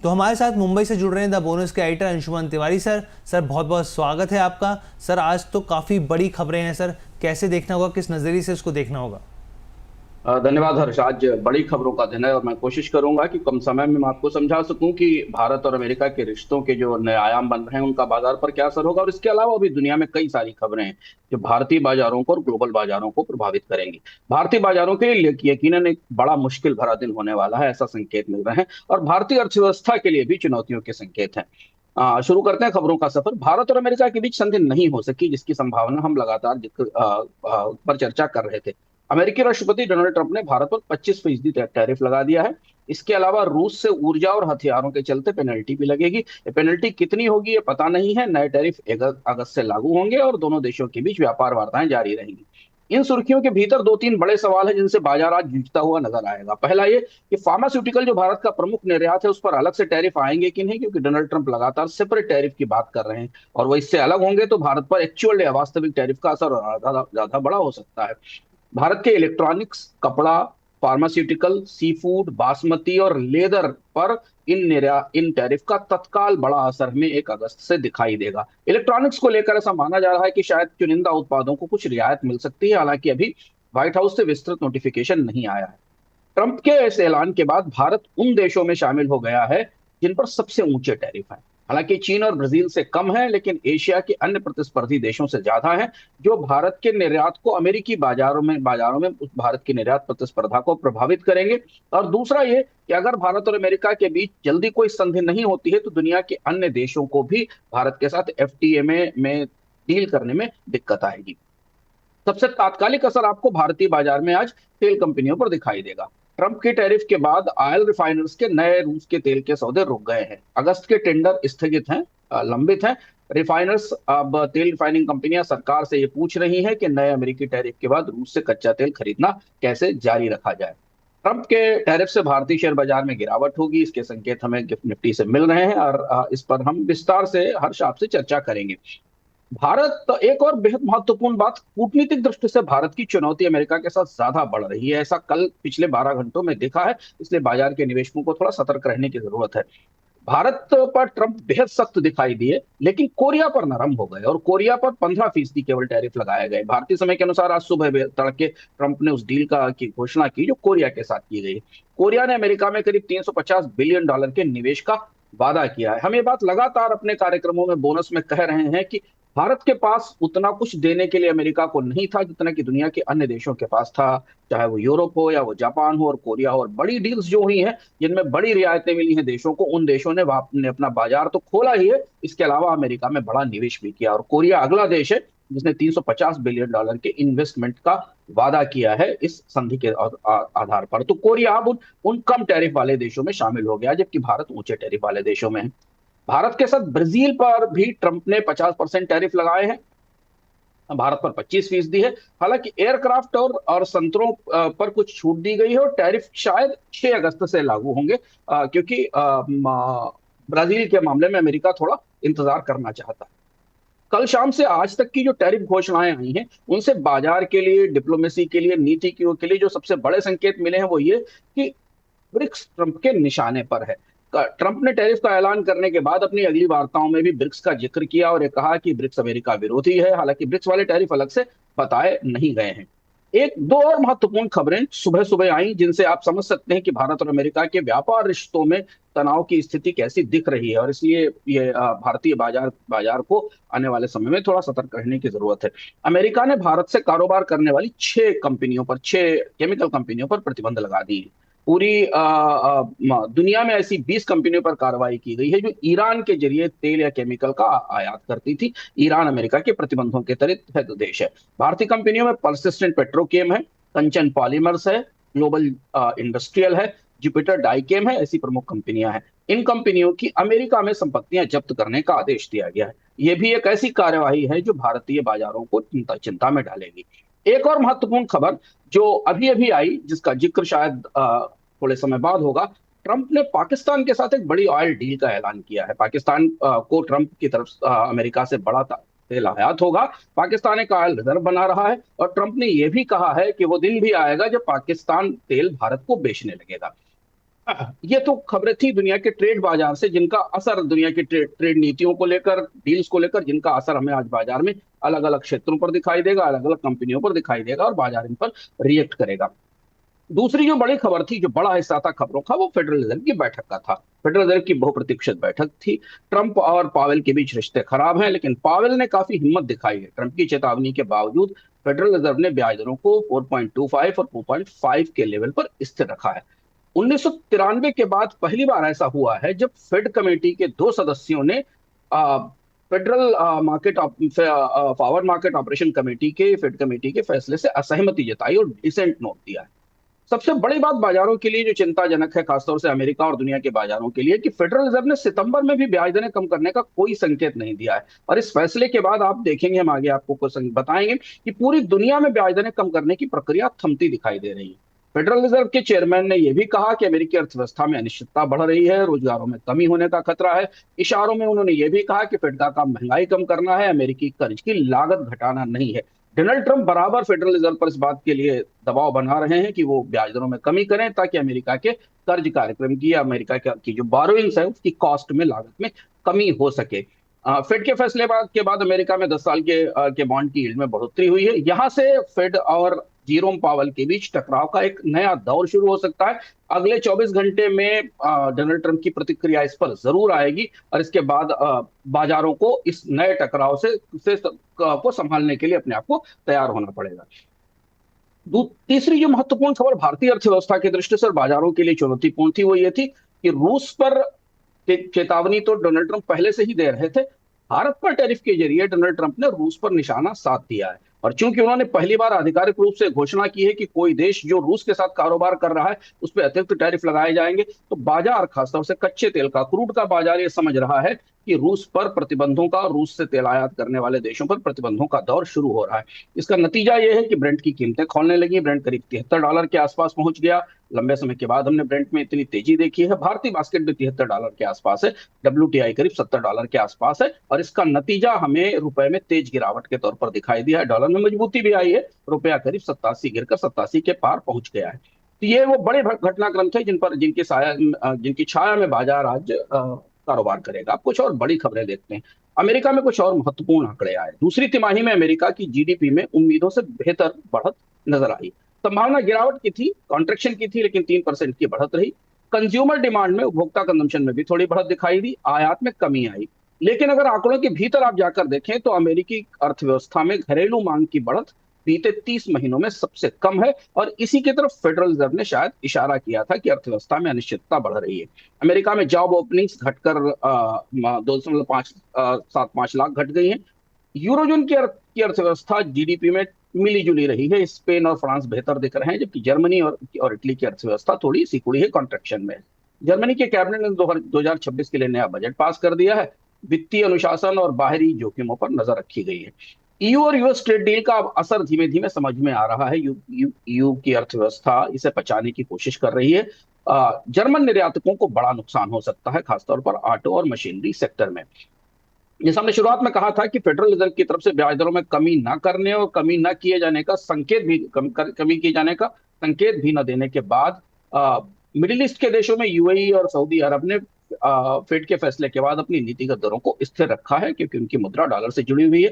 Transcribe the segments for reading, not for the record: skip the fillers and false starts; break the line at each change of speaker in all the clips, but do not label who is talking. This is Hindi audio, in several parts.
तो हमारे साथ मुंबई से जुड़ रहे हैं द बोनस के editor Anshuman Tiwari sir. Sir बहुत बहुत स्वागत है आपका। सर आज तो काफ़ी बड़ी खबरें हैं सर, कैसे देखना होगा, किस नज़रिए से उसको देखना होगा?
धन्यवाद हर्ष। आज बड़ी खबरों का दिन है और मैं कोशिश करूंगा कि कम समय में मैं आपको समझा सकूं कि भारत और अमेरिका के रिश्तों के जो नए आयाम बन रहे हैं उनका बाजार पर क्या असर होगा। और इसके अलावा भी दुनिया में कई सारी खबरें हैं जो भारतीय बाजारों को और ग्लोबल बाजारों को प्रभावित करेंगी। भारतीय बाजारों के लिए यकीनन एक बड़ा मुश्किल भरा दिन होने वाला है, ऐसा संकेत मिल रहे हैं। और भारतीय अर्थव्यवस्था के लिए भी चुनौतियों के संकेत हैं। शुरू करते हैं खबरों का सफर। भारत और अमेरिका के बीच संधि नहीं हो सकी, जिसकी संभावना हम लगातार पर चर्चा कर रहे थे। अमेरिकी राष्ट्रपति डोनाल्ड ट्रंप ने भारत पर 25% टैरिफ लगा दिया है। इसके अलावा रूस से ऊर्जा और हथियारों के चलते पेनल्टी भी लगेगी। ये पेनल्टी कितनी होगी ये पता नहीं है। नए टैरिफ अगस्त से लागू होंगे और दोनों देशों के बीच व्यापार वार्ताएं जारी रहेंगी। इन सुर्खियों के भीतर दो तीन बड़े सवाल हैं जिनसे बाजार आज जूझता हुआ नजर आएगा। पहला ये कि फार्मास्यूटिकल जो भारत का प्रमुख निर्यात है उस पर अलग से टैरिफ आएंगे कि नहीं, क्योंकि डोनाल्ड ट्रंप लगातार सेपरेट टैरिफ की बात कर रहे हैं और वो इससे अलग होंगे तो भारत पर एक्चुअल या वास्तविक टैरिफ का असर ज्यादा बड़ा हो सकता है। भारत के इलेक्ट्रॉनिक्स, कपड़ा, फार्मास्यूटिकल, सी फूड, बासमती और लेदर पर इन टैरिफ का तत्काल बड़ा असर हमें 1 अगस्त से दिखाई देगा। इलेक्ट्रॉनिक्स को लेकर ऐसा माना जा रहा है कि शायद चुनिंदा उत्पादों को कुछ रियायत मिल सकती है, हालांकि अभी व्हाइट हाउस से विस्तृत नोटिफिकेशन नहीं आया है। ट्रंप के इस ऐलान के बाद भारत उन देशों में शामिल हो गया है जिन पर सबसे ऊंचे टैरिफ हैं। हालांकि चीन और ब्राजील से कम है, लेकिन एशिया के अन्य प्रतिस्पर्धी देशों से ज्यादा है, जो भारत के निर्यात को अमेरिकी बाजारों में उस भारत की निर्यात प्रतिस्पर्धा को प्रभावित करेंगे। और दूसरा ये कि अगर भारत और अमेरिका के बीच जल्दी कोई संधि नहीं होती है तो दुनिया के अन्य देशों को भी भारत के साथ एफटीए में डील करने में दिक्कत आएगी। सबसे तात्कालिक असर आपको भारतीय बाजार में आज तेल कंपनियों पर दिखाई देगा। ट्रंप के टैरिफ के बाद ऑयल रिफाइनर्स के नए रूस के तेल के सौदे रुक गए हैं। अगस्त के टेंडर स्थगित हैं, लंबित हैं। रिफाइनर्स अब तेल रिफाइनिंग कंपनियां सरकार से ये पूछ रही हैं कि नए अमेरिकी टैरिफ के बाद रूस से कच्चा तेल खरीदना कैसे जारी रखा जाए। ट्रंप के टैरिफ से भारतीय शेयर बाजार में गिरावट होगी, इसके संकेत हमें गिफ्ट निफ्टी से मिल रहे हैं और इस पर हम विस्तार से हर्ष आपसे चर्चा करेंगे। भारत एक और बेहद महत्वपूर्ण बात, कूटनीतिक दृष्टि से भारत की चुनौती अमेरिका के साथ ज्यादा बढ़ रही है। ऐसा कल पिछले 12 घंटों में देखा है, इसलिए बाजार के निवेशकों को थोड़ा सतर्क रहने की जरूरत है। भारत पर ट्रंप बेहद सख्त दिखाई दिए, लेकिन कोरिया पर नरम हो गए और कोरिया पर 15% केवल टैरिफ लगाए गए। भारतीय समय के अनुसार आज सुबह तड़के ट्रंप ने उस डील का की घोषणा की जो कोरिया के साथ की गई। कोरिया ने अमेरिका में करीब $350 बिलियन के निवेश का वादा किया है। हम ये बात लगातार अपने कार्यक्रमों में बोनस में कह रहे हैं कि भारत के पास उतना कुछ देने के लिए अमेरिका को नहीं था जितना कि दुनिया के अन्य देशों के पास था, चाहे वो यूरोप हो या वो जापान हो और कोरिया हो। और बड़ी डील्स जो हुई हैं जिनमें बड़ी रियायतें मिली हैं देशों को, उन देशों ने अपना बाजार तो खोला ही है, इसके अलावा अमेरिका में बड़ा निवेश भी किया। और कोरिया अगला देश है जिसने $350 बिलियन के इन्वेस्टमेंट का वादा किया है इस संधि के आधार पर। तो कोरिया अब उन कम टैरिफ वाले देशों में शामिल हो गया, जबकि भारत ऊंचे टैरिफ वाले देशों में है। भारत के साथ ब्राजील पर भी ट्रंप ने 50% टैरिफ लगाए हैं, भारत पर 25% है। हालांकि एयरक्राफ्ट और संतरों पर कुछ छूट दी गई है और टैरिफ शायद 6 अगस्त से लागू होंगे, क्योंकि ब्राजील के मामले में अमेरिका थोड़ा इंतजार करना चाहता है। कल शाम से आज तक की जो टैरिफ घोषणाएं आई हैं उनसे बाजार के लिए, डिप्लोमेसी के लिए, नीतिज्ञों के लिए जो सबसे बड़े संकेत मिले हैं वो ये कि ब्रिक्स ट्रंप के निशाने पर है। ट्रंप ने टैरिफ का ऐलान करने के बाद अपनी अगली वार्ताओं में भी ब्रिक्स का जिक्र किया और ये कहा कि ब्रिक्स अमेरिका विरोधी है। हालांकि ब्रिक्स वाले टैरिफ अलग से बताए नहीं गए हैं। एक दो और महत्वपूर्ण खबरें सुबह सुबह आई जिनसे आप समझ सकते हैं कि भारत और अमेरिका के व्यापार रिश्तों में तनाव की स्थिति कैसी दिख रही है और इसलिए ये भारतीय बाजार को आने वाले समय में थोड़ा सतर्क रहने की जरूरत है। अमेरिका ने भारत से कारोबार करने वाली 6 केमिकल कंपनियों पर प्रतिबंध लगा दिए। पूरी दुनिया में ऐसी 20 कंपनियों पर कार्रवाई की गई है जो ईरान के जरिए तेल या केमिकल का आयात करती थी। ईरान अमेरिका के प्रतिबंधों के तहत देश है। भारतीय कंपनियों में परसिस्टेंट पेट्रोकेम है, कंचन पॉलीमर्स है, ग्लोबल इंडस्ट्रियल है, जुपिटर डाइकेम है, ऐसी प्रमुख कंपनियां हैं। इन कंपनियों की अमेरिका में संपत्तियां जब्त करने का आदेश दिया गया है। यह भी एक ऐसी कार्यवाही है जो भारतीय बाजारों को चिंता में डालेगी। एक और महत्वपूर्ण खबर जो अभी अभी आई, जिसका जिक्र शायद थोड़े समय बाद होगा, ट्रंप ने पाकिस्तान के साथ एक बड़ी ऑयल डील का ऐलान किया है। पाकिस्तान को ट्रंप की तरफ अमेरिका से बड़ा तेल आयात होगा। पाकिस्तान एक ऑयल रिजर्व बना रहा है और ट्रंप ने यह भी कहा है कि वो दिन भी आएगा जब पाकिस्तान तेल भारत को बेचने लगेगा। ये तो खबरें थी दुनिया के ट्रेड बाजार से, जिनका असर दुनिया की ट्रेड नीतियों को लेकर, डील्स को लेकर, जिनका असर हमें आज बाजार में अलग अलग क्षेत्रों पर दिखाई देगा, अलग अलग कंपनियों पर दिखाई देगा और बाजार इन पर रिएक्ट करेगा। दूसरी जो बड़ी खबर थी, जो बड़ा हिस्सा था खबरों का, वो फेडरल रिजर्व की बैठक का था। फेडरल रिजर्व की बहुप्रतीक्षित बैठक थी। ट्रंप और पावेल के बीच रिश्ते खराब हैं, लेकिन पावेल ने काफी हिम्मत दिखाई है। ट्रंप की चेतावनी के बावजूद फेडरल रिजर्व ने ब्याज दरों को 4.25 और 4.5 के लेवल पर स्थिर रखा है। 1993 के बाद पहली बार ऐसा हुआ है जब फेड कमेटी के दो सदस्यों ने federal market power market operation committee के फेड कमेटी के फैसले से असहमति जताई और डिसेंट नोट दिया है। सबसे बड़ी बात बाजारों के लिए जो चिंताजनक है, खासतौर से अमेरिका और दुनिया के बाजारों के लिए, कि फेडरल रिजर्व ने सितंबर में भी ब्याज दरें कम करने का कोई संकेत नहीं दिया है। और इस फैसले के बाद आप देखेंगे, हम आगे आपको कुछ बताएंगे कि पूरी दुनिया में ब्याज दरें कम करने की प्रक्रिया थमती दिखाई दे रही है। फेडरल रिजर्व के चेयरमैन ने यह भी कहा कि अमेरिकी अर्थव्यवस्था में अनिश्चितता बढ़ रही है, रोजगारों में कमी होने का खतरा है। इशारों में उन्होंने यह भी कहा कि फेड का काम महंगाई कम करना है, अमेरिकी कर्ज की लागत घटाना नहीं है। डोनाल्ड ट्रंप बराबर फेडरल रिजर्व पर इस बात के लिए दबाव बना रहे हैं कि वो ब्याज दरों में कमी करें, ताकि अमेरिका के कर्ज कार्यक्रम की या अमेरिका की जो बोरोइंग्स है उसकी कॉस्ट में, लागत में कमी हो सके। फेड के फैसले के बाद अमेरिका में 10 साल के बॉन्ड की यील्ड में बढ़ोतरी हुई है। यहां से फेड और जीरोम पावल के बीच टकराव का एक नया दौर शुरू हो सकता है। अगले 24 घंटे में डोनाल्ड ट्रंप की प्रतिक्रिया इस पर जरूर आएगी और इसके बाद बाजारों को इस नए टकराव से को संभालने के लिए अपने आप को तैयार होना पड़ेगा। तीसरी जो महत्वपूर्ण खबर भारतीय अर्थव्यवस्था की दृष्टि से और बाजारों के लिए चुनौतीपूर्ण थी, वो ये थी कि रूस पर चेतावनी तो डोनाल्ड ट्रंप पहले से ही दे रहे थे। भारत पर टैरिफ के जरिए डोनाल्ड ट्रंप ने रूस पर निशाना साध दिया है। और चूंकि उन्होंने पहली बार आधिकारिक रूप से घोषणा की है कि कोई देश जो रूस के साथ कारोबार कर रहा है उस पर अतिरिक्त टैरिफ लगाए जाएंगे, तो बाजार, खासतौर से कच्चे तेल का, क्रूड का बाजार, ये समझ रहा है कि रूस पर प्रतिबंधों का, रूस से तेल आयात करने वाले देशों पर प्रतिबंधों का दौर शुरू हो रहा है। इसका नतीजा यह है कि ब्रेंट की कीमतें खोलने लगी। ब्रेंट करीब $73 के आसपास पहुंच गया। लंबे समय के बाद हमने ब्रेंट में इतनी तेजी देखी है। भारतीय बास्केट भी $73 के आसपास है। WTI करीब $70 के आसपास है और इसका नतीजा हमें रुपए में तेज गिरावट के तौर पर दिखाई दिया है। डॉलर में मजबूती भी आई है। रुपया करीब 87 गिरकर 87 के पार पहुंच गया है। तो ये वो बड़े घटनाक्रम थे जिनकी छाया में बाजार आज कारोबार करेगा। अब कुछ और बड़ी खबरें देखते हैं। अमेरिका में कुछ और महत्वपूर्ण आंकड़े आए। दूसरी तिमाही में अमेरिका की जीडीपी में उम्मीदों से बेहतर बढ़त नजर आई। संभावना गिरावट की थी, कॉन्ट्रेक्शन की थी, लेकिन 3% की बढ़त रही। कंज्यूमर डिमांड में, उपभोक्ता कंजम्पशन में भी थोड़ी बढ़त दिखाई दी। आयात में कमी आई। लेकिन अगर आंकड़ों के भीतर आप जाकर देखें तो अमेरिकी अर्थव्यवस्था में घरेलू मांग की बढ़त बीते 30 महीनों में सबसे कम है और इसी की तरफ फेडरल रिजर्व ने शायद इशारा किया था कि अर्थव्यवस्था में अनिश्चितता बढ़ रही है। अमेरिका में जॉब ओपनिंग्स घटकर 2.75 लाख घट गई हैं। यूरोजोन की अर्थव्यवस्था जीडीपी में मिली जुली रही है। स्पेन और फ्रांस बेहतर दिख रहे हैं, जबकि जर्मनी और इटली की अर्थव्यवस्था थोड़ी सिकुड़ी है, कॉन्ट्रेक्शन में। जर्मनी के कैबिनेट ने 2026 के लिए नया बजट पास कर दिया है। वित्तीय अनुशासन और बाहरी जोखिमों पर नजर रखी गई है। ईयू और यूएस ट्रेड डील का अब असर धीमे धीमे समझ में आ रहा है। यू की अर्थव्यवस्था इसे पचाने की कोशिश कर रही है। जर्मन निर्यातकों को बड़ा नुकसान हो सकता है, खासतौर पर ऑटो और मशीनरी सेक्टर में। जैसा हमने शुरुआत में कहा था कि फेडरल रिजर्व की तरफ से ब्याज दरों में कमी न करने और कमी न किए जाने का संकेत भी, कमी किए जाने का संकेत भी न देने के बाद मिडिल ईस्ट के देशों में यूएई और सऊदी अरब ने फेड के फैसले के बाद अपनी नीतिगत दरों को स्थिर रखा है, क्योंकि उनकी मुद्रा डॉलर से जुड़ी हुई है।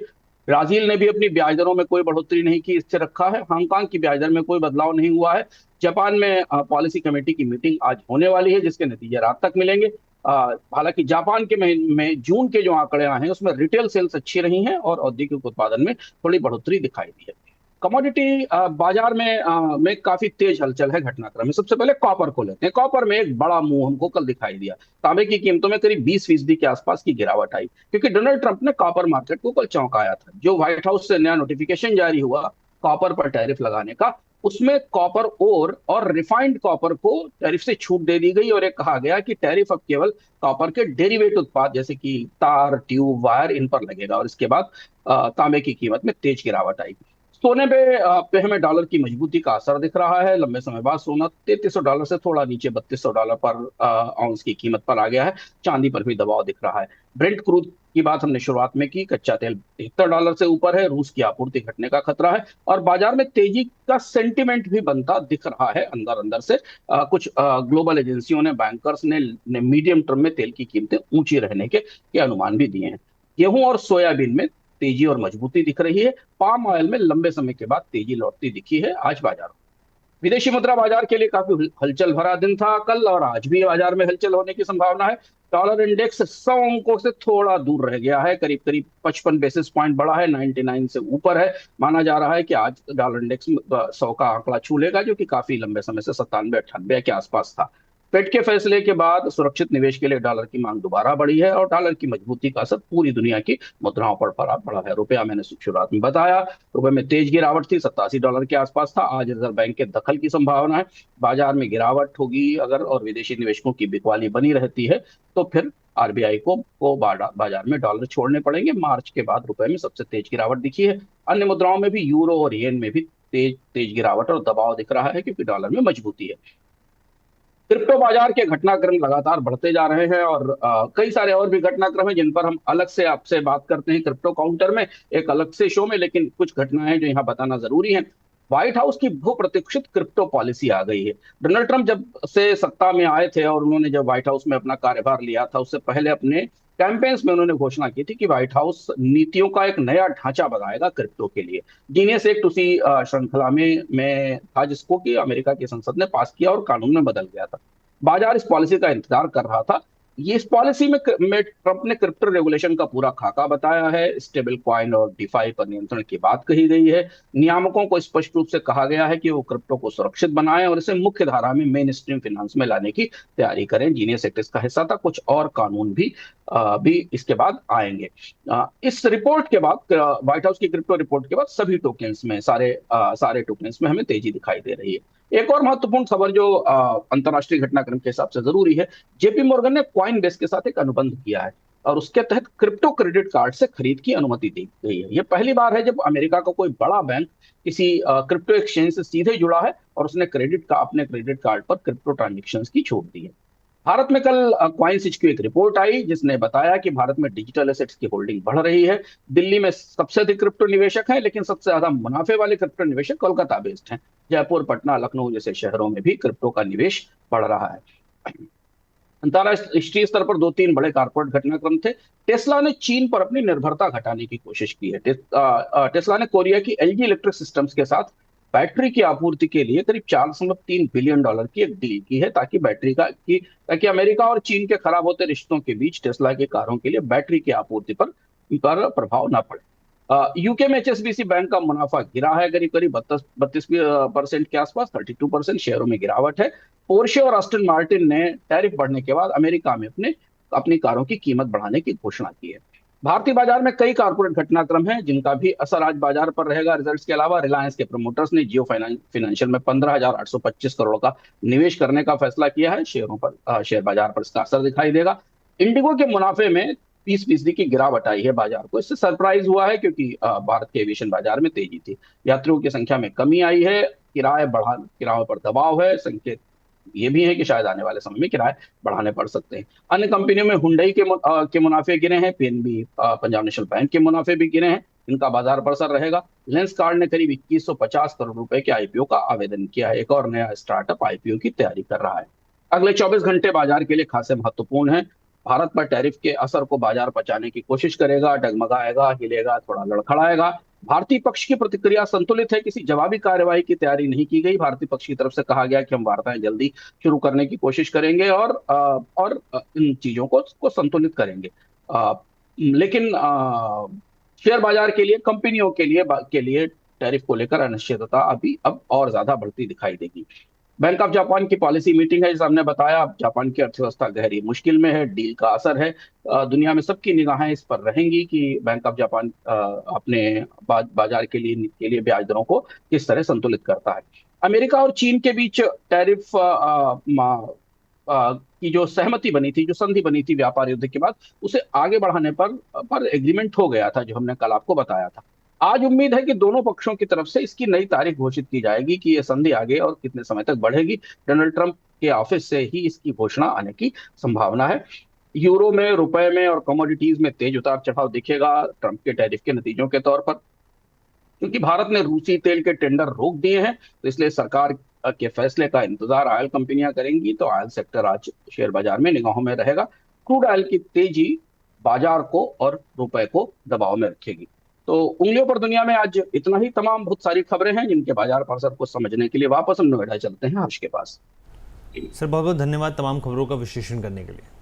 ब्राजील ने भी अपनी ब्याज दरों में कोई बढ़ोतरी नहीं की, स्थिर रखा है। हांगकांग की ब्याज दर में कोई बदलाव नहीं हुआ है। जापान में पॉलिसी कमेटी की मीटिंग आज होने वाली है, जिसके नतीजे रात तक मिलेंगे। हालांकि जापान के में जून के जो आंकड़े आए हैं उसमें रिटेल सेल्स अच्छी रही हैं और औद्योगिक उत्पादन में थोड़ी बढ़ोतरी दिखाई दी है। कमोडिटी बाजार में काफी तेज हलचल है घटनाक्रम में। सबसे पहले कॉपर को लेते हैं। कॉपर में एक बड़ा मुंह हमको कल दिखाई दिया। तांबे की कीमतों में करीब 20% के आसपास की गिरावट आई, क्योंकि डोनाल्ड ट्रंप ने कॉपर मार्केट को कल चौंकाया था। जो व्हाइट हाउस से नया नोटिफिकेशन जारी हुआ कॉपर पर टैरिफ लगाने का, उसमें कॉपर ओर और रिफाइंड कॉपर को टैरिफ से छूट दे दी गई और एक कहा गया कि टैरिफ अब केवल कॉपर के डेरिवेट उत्पाद जैसे कि तार, ट्यूब, वायर, इन पर लगेगा। और इसके बाद तांबे की कीमत में तेज गिरावट आई। सोने पे हमें डॉलर की मजबूती का असर दिख रहा है। लंबे समय बाद सोना $3300 से थोड़ा नीचे $3200 पर आउंस की कीमत पर आ गया है। चांदी पर भी दबाव दिख रहा है। ब्रेंट क्रूड की बात हमने शुरुआत में की। कच्चा तेल $73 से ऊपर है, रूस की आपूर्ति घटने का खतरा है और बाजार में तेजी का सेंटिमेंट भी बनता दिख रहा है अंदर अंदर से। कुछ ग्लोबल एजेंसियों ने, बैंकर्स ने मीडियम टर्म में तेल की कीमतें ऊंची रहने के अनुमान भी दिए हैं। गेहूं और सोयाबीन में तेजी और मजबूती दिख रही है। पाम ऑयल में लंबे समय के बाद तेजी लौटती दिखी है आज बाजार। विदेशी मुद्रा बाजार के लिए काफी हलचल भरा दिन था कल, और आज भी बाजार में हलचल होने की संभावना है। डॉलर इंडेक्स 100 अंकों से थोड़ा दूर रह गया है, करीब करीब 55 बेसिस पॉइंट बढ़ा है, 99 से ऊपर है। माना जा रहा है कि आज डॉलर इंडेक्स 100 का आंकड़ा छू लेगा, जो कि काफी लंबे समय से 97-98 के आसपास था। फेड के फैसले के बाद सुरक्षित निवेश के लिए डॉलर की मांग दोबारा बढ़ी है और डॉलर की मजबूती का असर पूरी दुनिया की मुद्राओं पर पड़ा है। रुपया, मैंने शुरुआत में बताया, रुपए में तेज गिरावट थी, $87 के आसपास था। आज रिजर्व बैंक के दखल की संभावना है, बाजार में गिरावट होगी अगर, और विदेशी निवेशकों की बिकवाली बनी रहती है तो फिर आरबीआई को बाजार में डॉलर छोड़ने पड़ेंगे। मार्च के बाद रुपए में सबसे तेज गिरावट दिखी है। अन्य मुद्राओं में भी, यूरो और येन में भी तेज तेज गिरावट और दबाव दिख रहा है, क्योंकि डॉलर में मजबूती है। क्रिप्टो बाजार के घटनाक्रम लगातार बढ़ते जा रहे हैं और कई सारे और भी घटनाक्रम हैं जिन पर हम अलग से आपसे बात करते हैं क्रिप्टो काउंटर में, एक अलग से शो में। लेकिन कुछ घटनाएं जो यहाँ बताना जरूरी है। व्हाइट हाउस की बहुप्रतीक्षित क्रिप्टो पॉलिसी आ गई है। डोनाल्ड ट्रंप जब से सत्ता में आए थे और उन्होंने जब व्हाइट हाउस में अपना कार्यभार लिया था, उससे पहले अपने कैंपेन्स में उन्होंने घोषणा की थी कि व्हाइट हाउस नीतियों का एक नया ढांचा बनाएगा क्रिप्टो के लिए। जीनियस एक्ट उसी श्रृंखला में था, जिसको कि अमेरिका की संसद ने पास किया और कानून में बदल गया था। बाजार इस पॉलिसी का इंतजार कर रहा था। ये इस पॉलिसी में ट्रंप ने क्रिप्टो रेगुलेशन का पूरा खाका बताया है। स्टेबल कॉइन और डिफाई पर नियंत्रण की बात कही गई है। नियामकों को स्पष्ट रूप से कहा गया है कि वो क्रिप्टो को सुरक्षित बनाएं और इसे मुख्य धारा में, मेन स्ट्रीम फाइनेंस में लाने की तैयारी करें। जीनियस एक्ट इसका हिस्सा था। कुछ और कानून भी इसके बाद आएंगे। इस रिपोर्ट के बाद, व्हाइट हाउस की क्रिप्टो रिपोर्ट के बाद, सभी टोकन्स में, सारे टोकन्स में हमें तेजी दिखाई दे रही है। एक और महत्वपूर्ण खबर जो अंतरराष्ट्रीय घटनाक्रम के हिसाब से जरूरी है, जेपी मॉर्गन ने कॉइन बेस के साथ एक अनुबंध किया है और उसके तहत क्रिप्टो क्रेडिट कार्ड से खरीद की अनुमति दी गई है। यह पहली बार है जब अमेरिका का कोई बड़ा बैंक किसी क्रिप्टो एक्सचेंज से सीधे जुड़ा है और उसने अपने क्रेडिट कार्ड पर क्रिप्टो ट्रांजेक्शन की छूट दी है। भारत में कल कॉइनसिच की एक रिपोर्ट आई जिसने बताया कि भारत में डिजिटल एसेट्स की होल्डिंग बढ़ रही है। दिल्ली में सबसे अधिक क्रिप्टो निवेशक हैं, लेकिन सबसे ज्यादा मुनाफे वाले क्रिप्टो निवेशक कोलकाता बेस्ड हैं। जयपुर, पटना, लखनऊ जैसे शहरों में भी क्रिप्टो का निवेश बढ़ रहा है। अंतरराष्ट्रीय स्तर पर दो तीन बड़े कारपोरेट घटनाक्रम थे। टेस्ला ने चीन पर अपनी निर्भरता घटाने की कोशिश की है। टेस्ला ने कोरिया की एलजी इलेक्ट्रिक सिस्टम्स के साथ बैटरी की आपूर्ति के लिए करीब $4.3 बिलियन की एक डील की है, ताकि अमेरिका और चीन के खराब होते रिश्तों के बीच टेस्ला की कारों के लिए बैटरी की आपूर्ति पर प्रभाव न पड़े। यूके में एचएसबीसी बैंक का मुनाफा गिरा है, करीब करीब 32% के आसपास, 32% शेयरों में गिरावट है। पोर्शे और आस्टन मार्टिन ने टैरिफ बढ़ने के बाद अमेरिका में अपनी कारों की कीमत बढ़ाने की घोषणा की है। भारतीय बाजार में कई कारपोरेट घटनाक्रम हैं जिनका भी असर आज बाजार पर रहेगा। रिजल्ट्स के अलावा रिलायंस के प्रमोटर्स ने जियो फाइनेंशियल में 15,825 करोड़ का निवेश करने का फैसला किया है। शेयर बाजार पर इसका असर दिखाई देगा। इंडिगो के मुनाफे में 20% की गिरावट आई है बाजार को। इससे सरप्राइज हुआ है क्योंकि भारत के एविएशन बाजार में तेजी थी। यात्रियों की संख्या में कमी आई है, किराए पर दबाव है। संकेत ये भी है कि शायद आने वाले समय में किराए बढ़ाने पड़ सकते हैं। अन्य कंपनियों में हुंडई के मुनाफे गिरे हैं। पीएनबी, पंजाब नेशनल बैंक के मुनाफे भी गिरे हैं। इनका बाजार पर असर रहेगा। लेंस कार्ड ने करीब 2150 करोड़ रुपए के आईपीओ का आवेदन किया है। एक और नया स्टार्टअप आईपीओ की तैयारी कर रहा है। अगले 24 घंटे बाजार के लिए खासे महत्वपूर्ण है। भारत पर टैरिफ के असर को बाजार पचाने की कोशिश करेगा, डगमगाएगा, हिलेगा, थोड़ा लड़खड़ाएगा। भारतीय पक्ष की प्रतिक्रिया संतुलित है। किसी जवाबी कार्रवाई की तैयारी नहीं की गई। भारतीय पक्ष की तरफ से कहा गया कि हम वार्ताएं जल्दी शुरू करने की कोशिश करेंगे और इन चीजों को संतुलित करेंगे। लेकिन शेयर बाजार के लिए, कंपनियों के लिए टैरिफ को लेकर अनिश्चितता अब और ज्यादा बढ़ती दिखाई देगी। बैंक ऑफ जापान की पॉलिसी मीटिंग है, जैसे हमने बताया। जापान की अर्थव्यवस्था गहरी मुश्किल में है। डील का असर है। दुनिया में सबकी निगाहें इस पर रहेंगी कि बैंक ऑफ जापान अपने बाजार के लिए ब्याज दरों को किस तरह संतुलित करता है। अमेरिका और चीन के बीच टैरिफ की जो सहमति बनी थी, जो संधि बनी थी व्यापार युद्ध के बाद, उसे आगे बढ़ाने पर एग्रीमेंट हो गया था, जो हमने कल आपको बताया था। आज उम्मीद है कि दोनों पक्षों की तरफ से इसकी नई तारीख घोषित की जाएगी कि यह संधि आगे और कितने समय तक बढ़ेगी। डोनाल्ड ट्रंप के ऑफिस से ही इसकी घोषणा आने की संभावना है। यूरो में, रुपए में और कमोडिटीज में तेज उतार चढ़ाव दिखेगा ट्रंप के टैरिफ के नतीजों के तौर पर। क्योंकि भारत ने रूसी तेल के टेंडर रोक दिए हैं, तो इसलिए सरकार के फैसले का इंतजार ऑयल कंपनियां करेंगी। तो ऑयल सेक्टर आज शेयर बाजार में निगाहों में रहेगा। क्रूड ऑयल की तेजी बाजार को और रुपए को दबाव में रखेगी। तो उंगलियों पर दुनिया में आज इतना ही। तमाम बहुत सारी खबरें हैं जिनके बाजार पर असर को समझने के लिए वापस हम नोएडा चलते हैं हर्ष के पास।
सर बहुत बहुत धन्यवाद तमाम खबरों का विश्लेषण करने के लिए।